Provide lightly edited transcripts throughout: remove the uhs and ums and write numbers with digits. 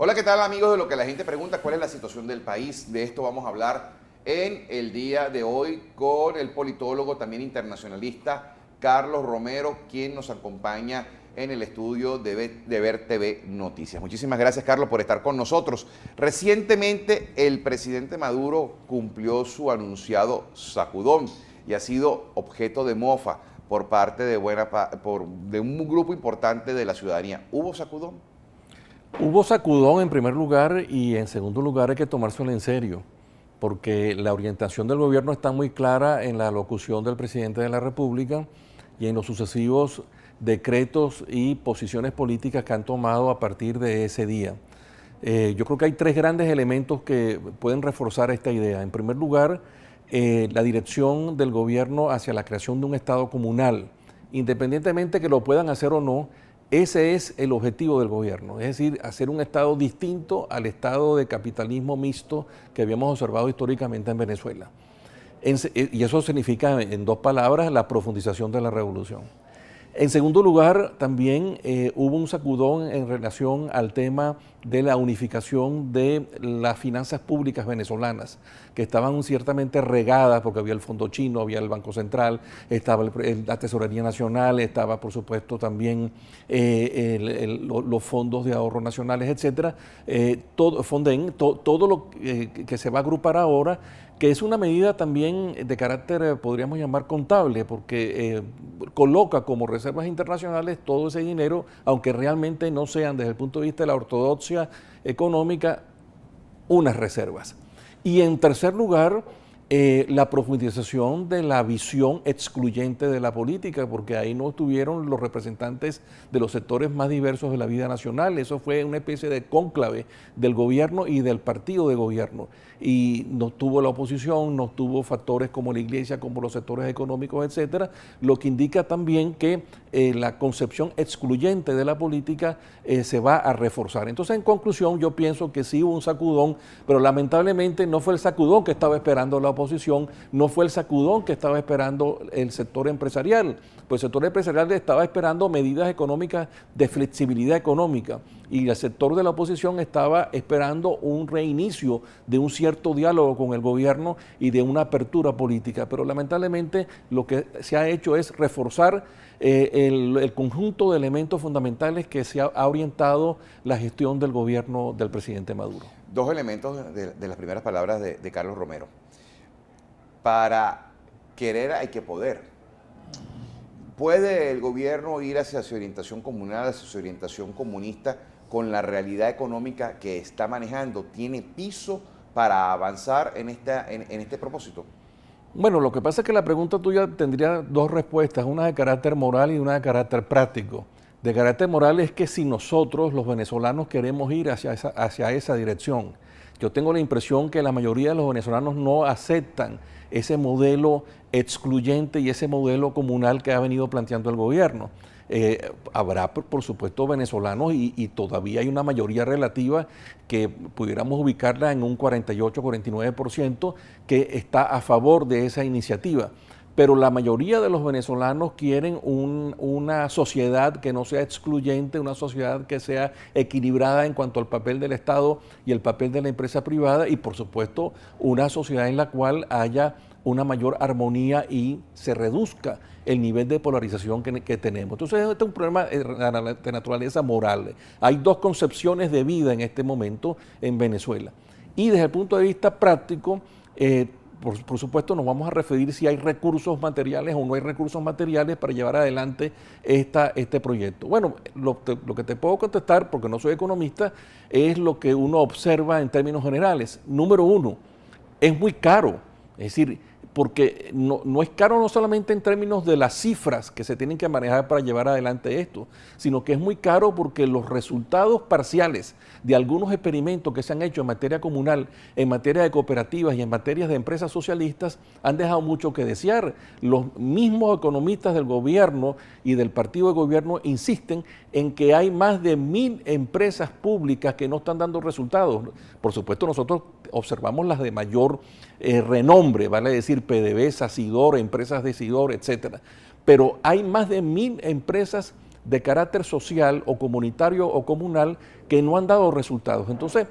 Hola, ¿qué tal amigos de Lo que la gente pregunta? ¿Cuál es la situación del país? De esto vamos a hablar en el día de hoy con el politólogo, también internacionalista, Carlos Romero, quien nos acompaña en el estudio de Ver TV Noticias. Muchísimas gracias, Carlos, por estar con nosotros. Recientemente, el presidente Maduro cumplió su anunciado sacudón y ha sido objeto de mofa por parte de un grupo importante de la ciudadanía. ¿Hubo sacudón? Hubo sacudón en primer lugar y en segundo lugar hay que tomárselo en serio, porque la orientación del gobierno está muy clara en la alocución del presidente de la República y en los sucesivos decretos y posiciones políticas que han tomado a partir de ese día. Yo creo que hay tres grandes elementos que pueden reforzar esta idea. En primer lugar, la dirección del gobierno hacia la creación de un Estado comunal, independientemente que lo puedan hacer o no. Ese es el objetivo del gobierno, es decir, hacer un Estado distinto al estado de capitalismo mixto que habíamos observado históricamente en Venezuela. Y eso significa, en dos palabras, la profundización de la revolución. En segundo lugar, también hubo un sacudón en relación al tema de la unificación de las finanzas públicas venezolanas, que estaban ciertamente regadas porque había el Fondo Chino, había el Banco Central, estaba la Tesorería Nacional, estaba por supuesto también los fondos de ahorro nacionales, etcétera, Fonden, todo lo que se va a agrupar ahora, que es una medida también de carácter, podríamos llamar, contable, porque coloca como reservas internacionales todo ese dinero, aunque realmente no sean desde el punto de vista de la ortodoxia económica unas reservas. Y en tercer lugar, la profundización de la visión excluyente de la política, porque ahí no estuvieron los representantes de los sectores más diversos de la vida nacional. Eso fue una especie de cónclave del gobierno y del partido de gobierno. Y no tuvo la oposición, no tuvo factores como la iglesia, como los sectores económicos, etcétera, lo que indica también que la concepción excluyente de la política se va a reforzar. Entonces, en conclusión, yo pienso que sí hubo un sacudón, pero lamentablemente no fue el sacudón que estaba esperando la oposición, no fue el sacudón que estaba esperando el sector empresarial, pues el sector empresarial estaba esperando medidas económicas de flexibilidad económica y el sector de la oposición estaba esperando un reinicio de un cierto diálogo con el gobierno y de una apertura política, pero lamentablemente lo que se ha hecho es reforzar el conjunto de elementos fundamentales que se ha orientado la gestión del gobierno del presidente Maduro. Dos elementos de las primeras palabras de Carlos Romero. Para querer hay que poder. ¿Puede el gobierno ir hacia su orientación comunal, hacia su orientación comunista con la realidad económica que está manejando? ¿Tiene piso para avanzar en este propósito? Bueno, lo que pasa es que la pregunta tuya tendría dos respuestas, una de carácter moral y una de carácter práctico. De carácter moral es que si nosotros, los venezolanos, queremos ir hacia esa dirección. Yo tengo la impresión que la mayoría de los venezolanos no aceptan ese modelo excluyente y ese modelo comunal que ha venido planteando el gobierno. Habrá, por supuesto, venezolanos y todavía hay una mayoría relativa que pudiéramos ubicarla en un 48-49% que está a favor de esa iniciativa. Pero la mayoría de los venezolanos quieren una sociedad que no sea excluyente, una sociedad que sea equilibrada en cuanto al papel del Estado y el papel de la empresa privada y, por supuesto, una sociedad en la cual haya una mayor armonía y se reduzca el nivel de polarización que tenemos. Entonces, este es un problema de naturaleza moral. Hay dos concepciones de vida en este momento en Venezuela. Y desde el punto de vista práctico, por supuesto, nos vamos a referir si hay recursos materiales o no hay recursos materiales para llevar adelante este proyecto. Bueno, lo que te puedo contestar, porque no soy economista, es lo que uno observa en términos generales. Número uno, es muy caro. Es decir, porque no es caro no solamente en términos de las cifras que se tienen que manejar para llevar adelante esto, sino que es muy caro porque los resultados parciales de algunos experimentos que se han hecho en materia comunal, en materia de cooperativas y en materia de empresas socialistas han dejado mucho que desear. Los mismos economistas del gobierno y del partido de gobierno insisten en que hay más de 1000 empresas públicas que no están dando resultados. Por supuesto, nosotros observamos las de mayor renombre, vale decir PDVSA, Sidor, empresas de Sidor, etcétera. Pero hay más de 1000 empresas de carácter social o comunitario o comunal que no han dado resultados. Entonces,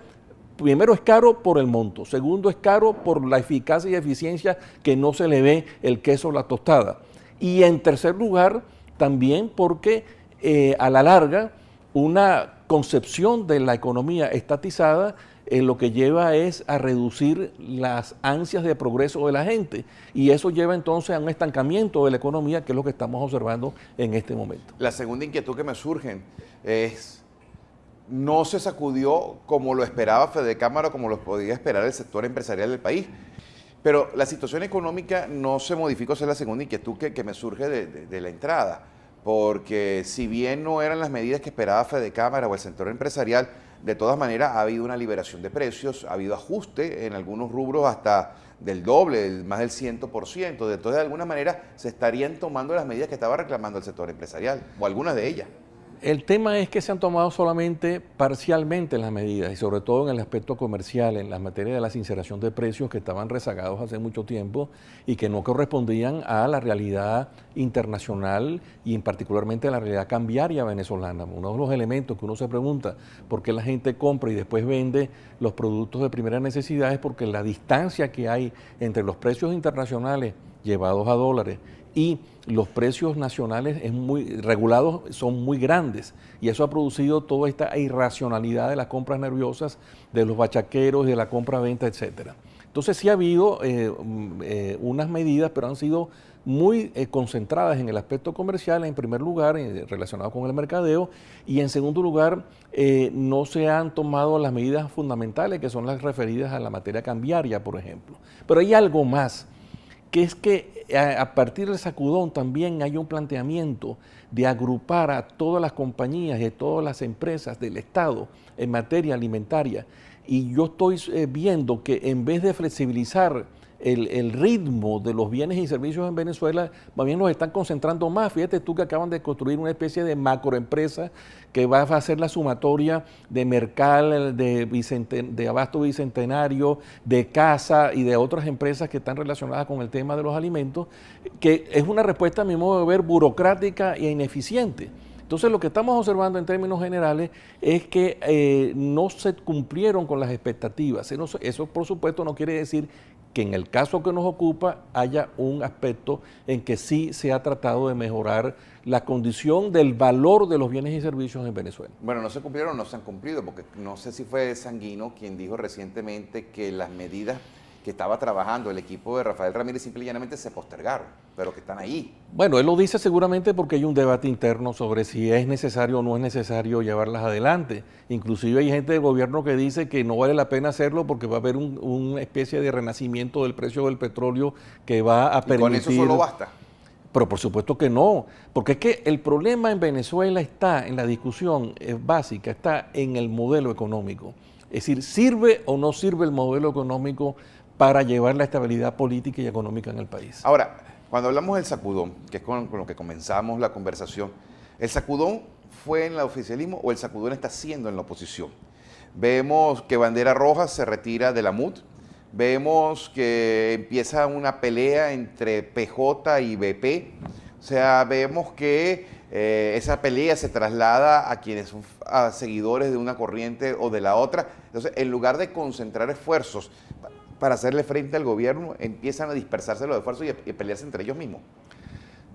primero es caro por el monto, segundo es caro por la eficacia y eficiencia que no se le ve el queso o la tostada. Y en tercer lugar, también porque a la larga una concepción de la economía estatizada lo que lleva es a reducir las ansias de progreso de la gente y eso lleva entonces a un estancamiento de la economía, que es lo que estamos observando en este momento. La segunda inquietud que me surge es, no se sacudió como lo esperaba Fedecámara, como lo podía esperar el sector empresarial del país, pero la situación económica no se modificó. Esa es la segunda inquietud que me surge de la entrada, porque si bien no eran las medidas que esperaba Fedecámara o el sector empresarial, de todas maneras ha habido una liberación de precios, ha habido ajuste en algunos rubros hasta del doble, más del 100%. Entonces, de alguna manera se estarían tomando las medidas que estaba reclamando el sector empresarial, o algunas de ellas. El tema es que se han tomado solamente parcialmente las medidas y sobre todo en el aspecto comercial, en la materia de la sinceración de precios que estaban rezagados hace mucho tiempo y que no correspondían a la realidad internacional y en particularmente a la realidad cambiaria venezolana. Uno de los elementos que uno se pregunta por qué la gente compra y después vende los productos de primera necesidad es porque la distancia que hay entre los precios internacionales llevados a dólares y los precios nacionales regulados son muy grandes y eso ha producido toda esta irracionalidad de las compras nerviosas, de los bachaqueros, de la compra-venta, etcétera. Entonces sí ha habido unas medidas, pero han sido muy concentradas en el aspecto comercial, en primer lugar, relacionado con el mercadeo, y en segundo lugar, no se han tomado las medidas fundamentales, que son las referidas a la materia cambiaria, por ejemplo. Pero hay algo más, que es que a partir del sacudón también hay un planteamiento de agrupar a todas las compañías y a todas las empresas del Estado en materia alimentaria. Y yo estoy viendo que en vez de flexibilizar el ritmo de los bienes y servicios en Venezuela, más bien nos están concentrando más. Fíjate tú que acaban de construir una especie de macroempresa que va a hacer la sumatoria de Mercal, de Abasto Bicentenario, de Casa y de otras empresas que están relacionadas con el tema de los alimentos, que es una respuesta a mi modo de ver burocrática e ineficiente. Entonces lo que estamos observando en términos generales es que no se cumplieron con las expectativas. Eso por supuesto no quiere decir que en el caso que nos ocupa haya un aspecto en que sí se ha tratado de mejorar la condición del valor de los bienes y servicios en Venezuela. Bueno, no se cumplieron o no se han cumplido, porque no sé si fue Sanguino quien dijo recientemente que las medidas que estaba trabajando el equipo de Rafael Ramírez simple y llanamente se postergaron, pero que están ahí. Bueno, él lo dice seguramente porque hay un debate interno sobre si es necesario o no es necesario llevarlas adelante. Inclusive hay gente del gobierno que dice que no vale la pena hacerlo porque va a haber una especie de renacimiento del precio del petróleo que va a permitir... ¿Y con eso solo basta? Pero por supuesto que no, porque es que el problema en Venezuela está en la discusión básica, está en el modelo económico. Es decir, ¿sirve o no sirve el modelo económico para llevar la estabilidad política y económica en el país? Ahora, cuando hablamos del sacudón, que es con lo que comenzamos la conversación, ¿el sacudón fue en el oficialismo o el sacudón está siendo en la oposición? Vemos que Bandera Roja se retira de la MUD, vemos que empieza una pelea entre PJ y BP, o sea, vemos que esa pelea se traslada a quienes son seguidores de una corriente o de la otra. Entonces, en lugar de concentrar esfuerzos para hacerle frente al gobierno, empiezan a dispersarse los esfuerzos y pelearse entre ellos mismos.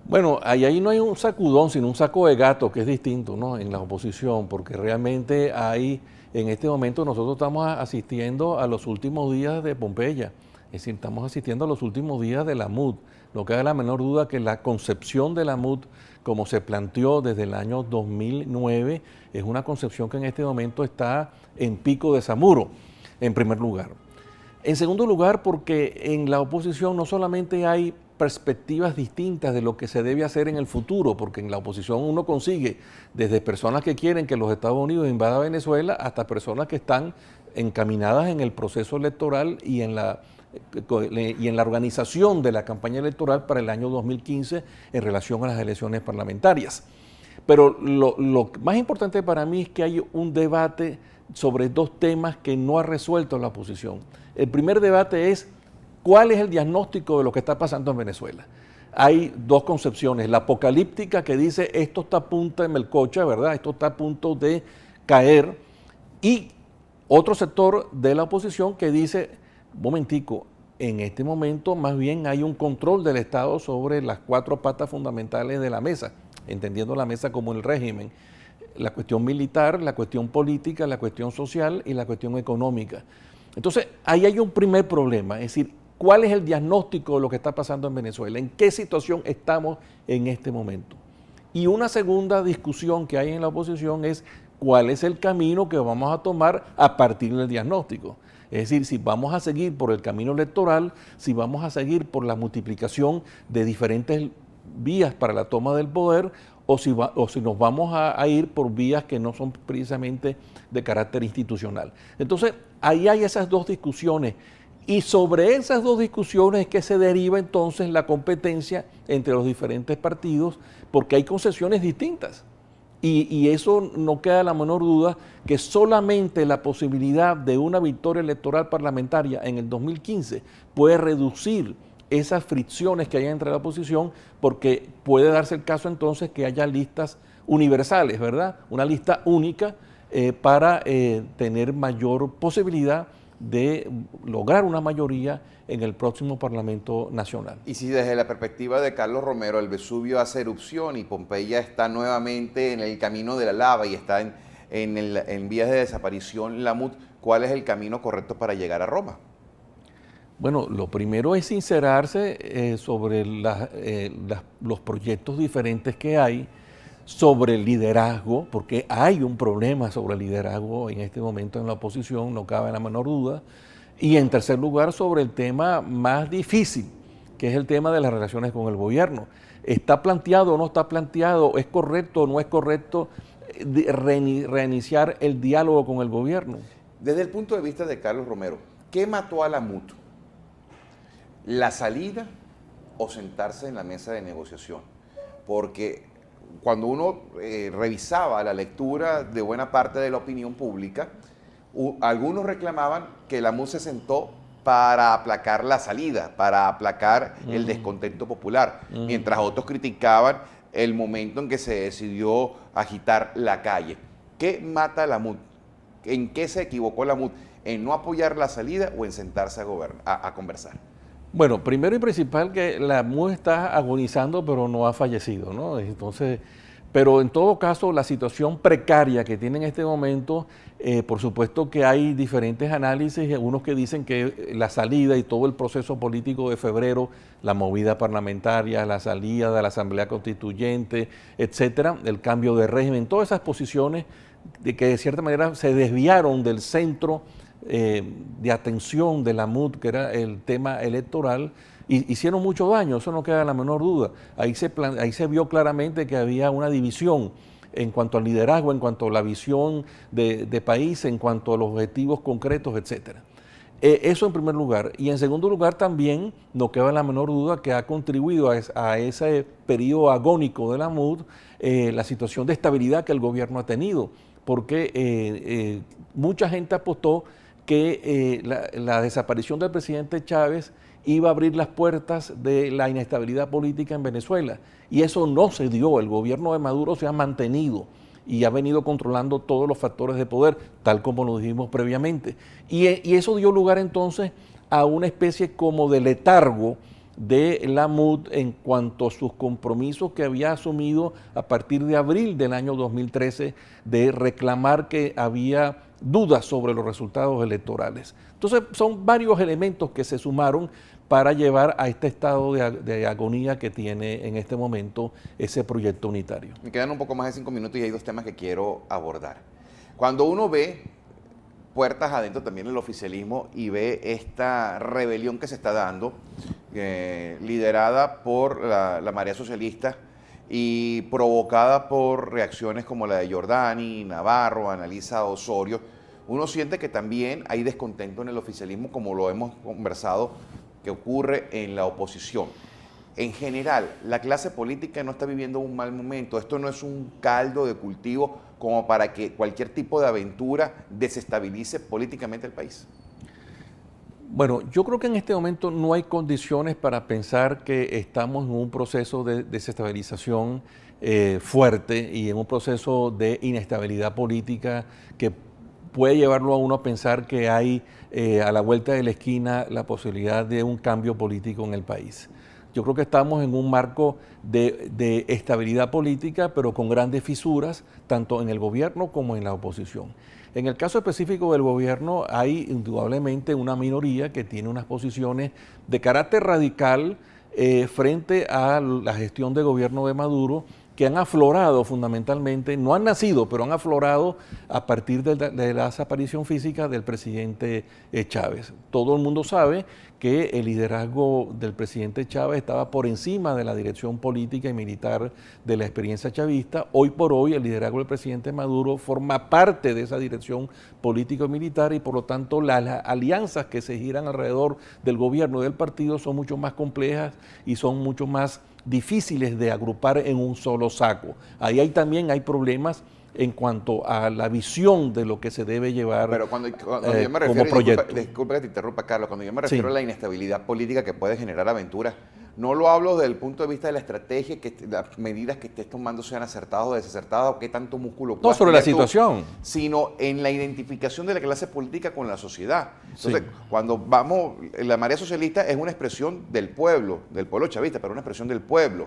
Bueno, ahí no hay un sacudón, sino un saco de gato, que es distinto, ¿no?, en la oposición, porque realmente hay, en este momento nosotros estamos asistiendo a los últimos días de Pompeya, es decir, estamos asistiendo a los últimos días de la MUD. No cabe la menor duda que la concepción de la MUD, como se planteó desde el año 2009, es una concepción que en este momento está en pico de Zamuro, en primer lugar. En segundo lugar, porque en la oposición no solamente hay perspectivas distintas de lo que se debe hacer en el futuro, porque en la oposición uno consigue desde personas que quieren que los Estados Unidos invadan Venezuela hasta personas que están encaminadas en el proceso electoral y en la organización de la campaña electoral para el año 2015 en relación a las elecciones parlamentarias. Pero lo más importante para mí es que hay un debate sobre dos temas que no ha resuelto la oposición. El primer debate es cuál es el diagnóstico de lo que está pasando en Venezuela. hay dos concepciones. La apocalíptica, que dice esto está a punto de melcocha, ¿verdad? Esto está a punto de caer. Y otro sector de la oposición que dice, momentico, en este momento más bien hay un control del Estado sobre las cuatro patas fundamentales de la mesa, entendiendo la mesa como el régimen: la cuestión militar, la cuestión política, la cuestión social y la cuestión económica. Entonces, ahí hay un primer problema, es decir, ¿cuál es el diagnóstico de lo que está pasando en Venezuela? ¿En qué situación estamos en este momento? Y una segunda discusión que hay en la oposición es cuál es el camino que vamos a tomar a partir del diagnóstico. Es decir, si vamos a seguir por el camino electoral, si vamos a seguir por la multiplicación de diferentes vías para la toma del poder, o si nos vamos a ir por vías que no son precisamente de carácter institucional. Entonces, ahí hay esas dos discusiones, y sobre esas dos discusiones es que se deriva entonces la competencia entre los diferentes partidos, porque hay concesiones distintas. Y eso no queda la menor duda, que solamente la posibilidad de una victoria electoral parlamentaria en el 2015 puede reducir esas fricciones que hay entre la oposición, porque puede darse el caso entonces que haya listas universales, ¿verdad? Una lista única para tener mayor posibilidad de lograr una mayoría en el próximo Parlamento Nacional. Y si desde la perspectiva de Carlos Romero el Vesubio hace erupción y Pompeya está nuevamente en el camino de la lava y está en vías de desaparición la MUD, ¿cuál es el camino correcto para llegar a Roma? Bueno, lo primero es sincerarse sobre los proyectos diferentes que hay, sobre el liderazgo, porque hay un problema sobre el liderazgo en este momento en la oposición, no cabe la menor duda. Y en tercer lugar, sobre el tema más difícil, que es el tema de las relaciones con el gobierno. ¿Está planteado o no está planteado? ¿Es correcto o no es correcto reiniciar el diálogo con el gobierno? Desde el punto de vista de Carlos Romero, ¿qué mató a la MUD? ¿La salida o sentarse en la mesa de negociación? Porque cuando uno revisaba la lectura de buena parte de la opinión pública, algunos reclamaban que la MUD se sentó para aplacar la salida, para aplacar el descontento popular, mientras otros criticaban el momento en que se decidió agitar la calle. ¿Qué mata a la MUD? ¿En qué se equivocó la MUD? ¿En no apoyar la salida o en sentarse a conversar? Bueno, primero y principal, que la MUD está agonizando, pero no ha fallecido, ¿no? Entonces, pero en todo caso, la situación precaria que tiene en este momento, por supuesto que hay diferentes análisis, algunos que dicen que la salida y todo el proceso político de febrero, la movida parlamentaria, la salida de la Asamblea Constituyente, etcétera, el cambio de régimen, todas esas posiciones de que de cierta manera se desviaron del centro de atención de la MUD, que era el tema electoral, y hicieron mucho daño, eso no queda la menor duda. Ahí se vio claramente que había una división en cuanto al liderazgo, en cuanto a la visión de país, en cuanto a los objetivos concretos, etcétera. Eso en primer lugar. Y en segundo lugar también, no queda la menor duda que ha contribuido a ese periodo agónico de la MUD la situación de estabilidad que el gobierno ha tenido, porque mucha gente apostó que la desaparición del presidente Chávez iba a abrir las puertas de la inestabilidad política en Venezuela. Y eso no se dio. El gobierno de Maduro se ha mantenido y ha venido controlando todos los factores de poder, tal como lo dijimos previamente. Y eso dio lugar entonces a una especie como de letargo de la MUD en cuanto a sus compromisos que había asumido a partir de abril del año 2013 de reclamar que había dudas sobre los resultados electorales. Entonces son varios elementos que se sumaron para llevar a este estado de agonía que tiene en este momento ese proyecto unitario. Me quedan un poco más de 5 minutos y hay dos temas que quiero abordar. Cuando uno ve puertas adentro también el oficialismo y ve esta rebelión que se está dando, liderada por la marea socialista y provocada por reacciones como la de Giordani, Navarro, Annalisa Osorio, uno siente que también hay descontento en el oficialismo, como lo hemos conversado, que ocurre en la oposición. En general, la clase política no está viviendo un mal momento. Esto no es un caldo de cultivo como para que cualquier tipo de aventura desestabilice políticamente el país. Bueno, yo creo que en este momento no hay condiciones para pensar que estamos en un proceso de desestabilización fuerte y en un proceso de inestabilidad política que puede llevarlo a uno a pensar que hay a la vuelta de la esquina la posibilidad de un cambio político en el país. Yo creo que estamos en un marco de estabilidad política, pero con grandes fisuras, tanto en el gobierno como en la oposición. En el caso específico del gobierno, hay indudablemente una minoría que tiene unas posiciones de carácter radical frente a la gestión de gobierno de Maduro, que han aflorado fundamentalmente, no han nacido, pero han aflorado a partir de la desaparición física del presidente Chávez. Todo el mundo sabe que el liderazgo del presidente Chávez estaba por encima de la dirección política y militar de la experiencia chavista. Hoy por hoy el liderazgo del presidente Maduro forma parte de esa dirección político y militar y por lo tanto las alianzas que se giran alrededor del gobierno y del partido son mucho más complejas y son mucho más difíciles de agrupar en un solo saco. Ahí también hay problemas en cuanto a la visión de lo que se debe llevar. Pero cuando yo me refiero, como proyecto. disculpa que te interrumpa, Carlos, cuando yo me refiero a la inestabilidad política que puede generar aventuras, no lo hablo desde el punto de vista de la estrategia, que las medidas que estés tomando sean acertadas o desacertadas, o qué tanto músculo No, sobre la situación. Sino en la identificación de la clase política con la sociedad. Entonces, cuando vamos, la marea socialista es una expresión del pueblo chavista, pero una expresión del pueblo.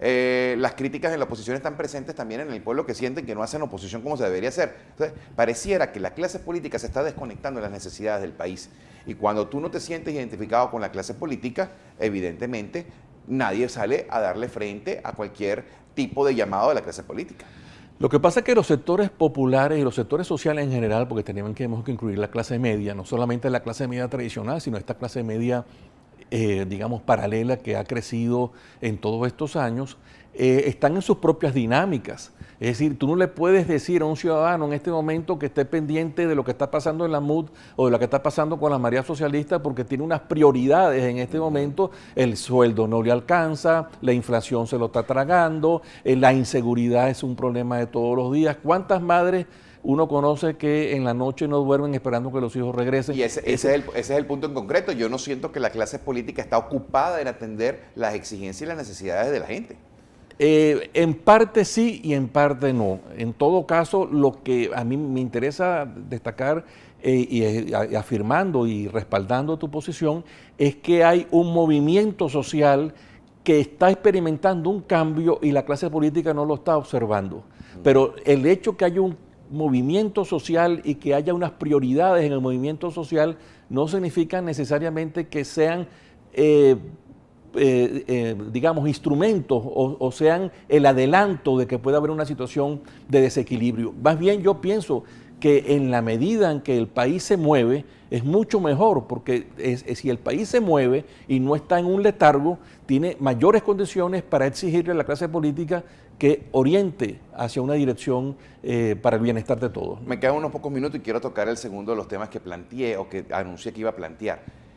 Las críticas en la oposición están presentes también en el pueblo que sienten que no hacen oposición como se debería hacer. Entonces, pareciera que la clase política se está desconectando de las necesidades del país. Y cuando tú no te sientes identificado con la clase política, evidentemente nadie sale a darle frente a cualquier tipo de llamado de la clase política. Lo que pasa es que los sectores populares y los sectores sociales en general, porque tenemos que incluir la clase media, no solamente la clase media tradicional, sino esta clase media digamos, paralela que ha crecido en todos estos años, están en sus propias dinámicas. Es decir, tú no le puedes decir a un ciudadano en este momento que esté pendiente de lo que está pasando en la MUD o de lo que está pasando con la marea socialista porque tiene unas prioridades en este momento. El sueldo no le alcanza, la inflación se lo está tragando, la inseguridad es un problema de todos los días. ¿Cuántas madres uno conoce que en la noche no duermen esperando que los hijos regresen? Y ese es el punto en concreto. Yo no siento que la clase política está ocupada en atender las exigencias y las necesidades de la gente. En parte sí y en parte no. En todo caso, lo que a mí me interesa destacar y afirmando y respaldando tu posición es que hay un movimiento social que está experimentando un cambio y la clase política no lo está observando. Pero el hecho que haya un movimiento social y que haya unas prioridades en el movimiento social no significa necesariamente que sean digamos, instrumentos o sean el adelanto de que pueda haber una situación de desequilibrio. Más bien yo pienso que en la medida en que el país se mueve es mucho mejor, porque si el país se mueve y no está en un letargo, tiene mayores condiciones para exigirle a la clase política que oriente hacia una dirección para el bienestar de todos. Me quedan unos pocos minutos y quiero tocar el segundo de los temas que planteé o que anuncié que iba a plantear.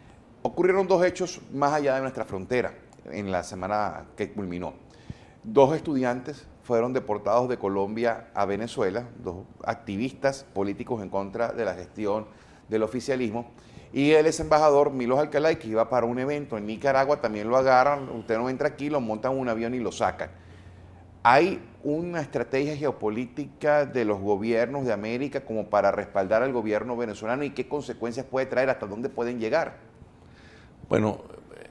Ocurrieron dos hechos más allá de nuestra frontera en la semana que culminó. Dos estudiantes fueron deportados de Colombia a Venezuela, dos activistas políticos en contra de la gestión del oficialismo, y el ex embajador Milos Alcalay, que iba para un evento en Nicaragua, también lo agarran, usted no entra aquí, lo montan en un avión y lo sacan. ¿Hay una estrategia geopolítica de los gobiernos de América como para respaldar al gobierno venezolano y qué consecuencias puede traer, hasta dónde pueden llegar? Bueno,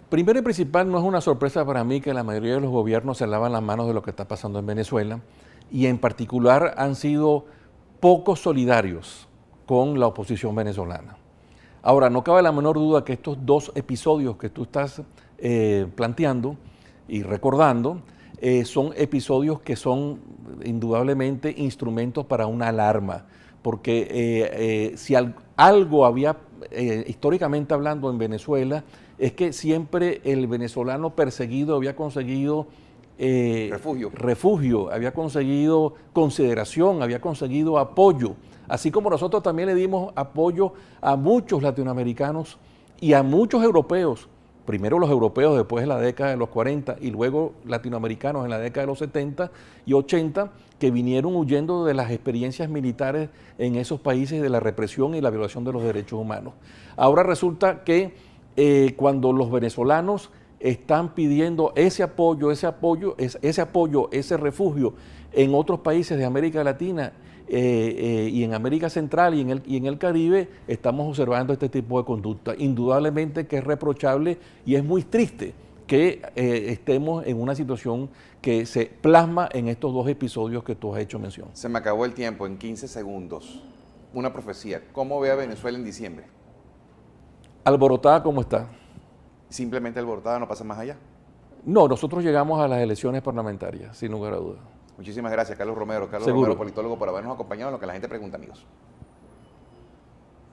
primero y principal, no es una sorpresa para mí que la mayoría de los gobiernos se lavan las manos de lo que está pasando en Venezuela y en particular han sido poco solidarios con la oposición venezolana. Ahora, no cabe la menor duda que estos dos episodios que tú estás planteando y recordando son episodios que son indudablemente instrumentos para una alarma, porque si algo había, históricamente hablando en Venezuela, es que siempre el venezolano perseguido había conseguido refugio, había conseguido consideración, había conseguido apoyo, así como nosotros también le dimos apoyo a muchos latinoamericanos y a muchos europeos, primero los europeos después de la década de los 40 y luego latinoamericanos en la década de los 70 y 80, que vinieron huyendo de las experiencias militares en esos países, de la represión y la violación de los derechos humanos. Ahora resulta que cuando los venezolanos están pidiendo ese apoyo, ese refugio en otros países de América Latina y en América Central y en el Caribe, estamos observando este tipo de conducta. Indudablemente que es reprochable y es muy triste que estemos en una situación que se plasma en estos dos episodios que tú has hecho mención. Se me acabó el tiempo, en 15 segundos. Una profecía. ¿Cómo ve a Venezuela en diciembre? ¿Alborotada cómo está? Simplemente alborotada, no pasa más allá. No, nosotros llegamos a las elecciones parlamentarias, sin lugar a dudas. Muchísimas gracias, Carlos Romero. Carlos Seguro. Romero, politólogo, por habernos acompañado en lo que la gente pregunta, amigos.